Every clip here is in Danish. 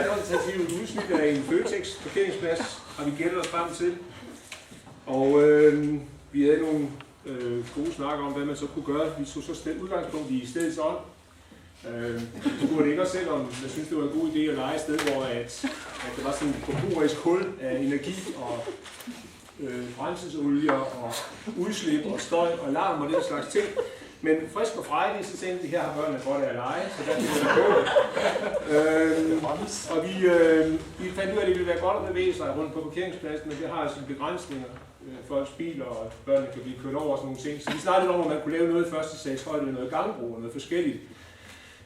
repræsentativt udsnit af en Føtex parkeringsplads, har vi gættet os frem til. Og vi havde nogle gode snakker om, hvad man så kunne gøre. Vi tog så udgangspunkt i stedets ånd. Vi burde ikke os selv om, jeg synes, det var en god idé at lege et sted, hvor at der var sådan en forbrugersk hul af energi og brændselsolie og udslip og støj og larm og den slags ting. Men frisk og frejdig, så tænkte vi, her har børnene godt af at lege, så der kunne vi gå. Og vi fandt ud af, at det ville være godt at bevæge sig rundt på parkeringspladsen, men det har altså begrænsninger. Folks biler, og børnene kan blive kørt over og sådan nogle ting. Så vi snakkede om, at man kunne lave noget i første sags højde, noget gangbro og noget forskelligt.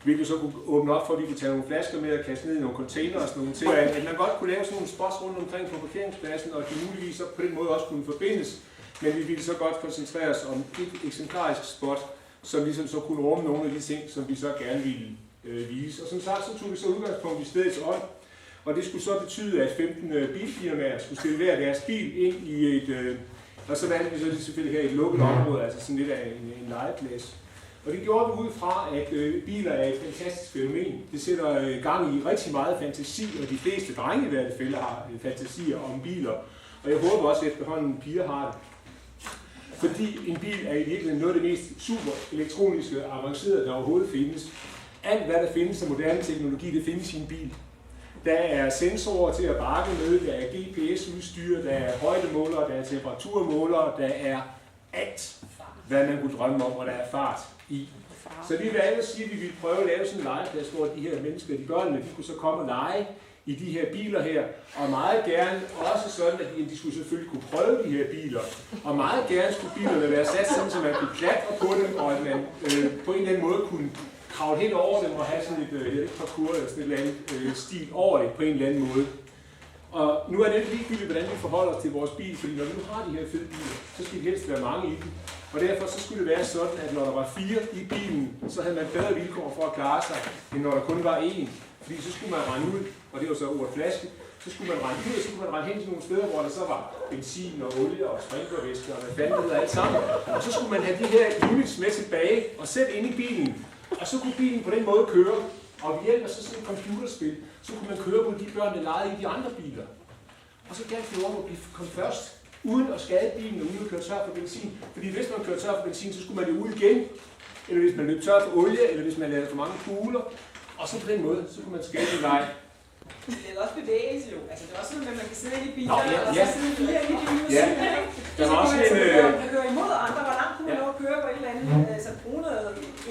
Hvilket så kunne åbne op for, at vi kunne tage nogle flasker med og kaste ned i nogle container og sådan nogle ting. At man godt kunne lave sådan nogle spots rundt omkring på parkeringspladsen, og det muligvis så på den måde også kunne forbindes. Men vi ville så godt koncentrere os om et eksemplarisk spot, som ligesom så kunne rumme nogle af de ting, som vi så gerne ville vise. Og som sagt, så tog vi så udgangspunkt i stedets ånd. Og det skulle så betyde, at 15 bilfirmaer skulle stille hver deres bil ind i et... og så valgte vi så selvfølgelig her i et lukket område, altså sådan lidt af en legeplads. Og det gjorde vi ud fra, at biler er et fantastisk fænomen. Det sætter gang i rigtig meget fantasi, og de fleste drenge i hvert fald har fantasier om biler. Og jeg håber også, at efterhånden piger har det. Fordi en bil er i virkeligheden noget af det mest super elektroniske avancerede, der overhovedet findes. Alt hvad der findes af moderne teknologi, det findes i en bil. Der er sensorer til at bakke med, der er GPS-udstyr, der er højdemålere, der er temperaturmålere, der er alt, hvad man kunne drømme om, og der er fart i. Så vi valgte at sige, at vi ville prøve at lave sådan en legeplads, hvor de her mennesker, de børnene, de kunne så komme og lege i de her biler her, og meget gerne også sådan, at de skulle selvfølgelig kunne prøve de her biler, og meget gerne skulle bilerne være sat sådan, så man kunne klatre på dem, og at man på en eller anden måde kunne kravle hen over dem og have sådan et parkour eller sådan et eller andet stil over det på en eller anden måde. Og nu er det lidt ligegyldigt, hvordan vi forholder os til vores bil, fordi når vi nu har de her fede biler, så skal det helst være mange i dem. Og derfor så skulle det være sådan, at når der var 4 i bilen, så havde man bedre vilkår for at klare sig, end når der kun var 1. Fordi så skulle man rende ud, og det var så ordet flaske, så skulle man rende ud, og så kunne man rende hen til nogle steder, hvor der så var benzin og olie og sprinklervæske og hvad fanden det alt sammen. Og så skulle man have de her units med tilbage og sætte ind i bilen. Og så kunne bilen på den måde køre, og ved hjælp af sådan et computerspil, så kunne man køre på de børn, der legede i de andre biler. Og så galt det om at komme først, uden at skade bilen og uden at køre tør for benzin. Fordi hvis man kører tør for benzin, så skulle man jo ud igen. Eller hvis man løb tør for olie, eller hvis man lavede for mange kugler. Og så på den måde, så kunne man skabe en leg. Det er også bevægelse jo. Altså det er også sådan, at man kan sidde i biler, og ja. så sidde i biler i bilen. Ja. Der var også en... Der kører imod andre, hvor langt kunne man nå at køre på et eller andet, så bruge noget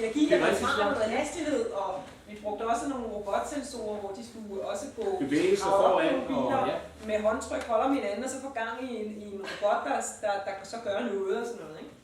energi, der var fra noget hastighed, og vi brugte også nogle robotsensorer, hvor de skulle også gå bevæge sig foran, biler, og med håndtryk holder om hinanden, og så få gang i en robot, der så gør noget og sådan noget, ikke?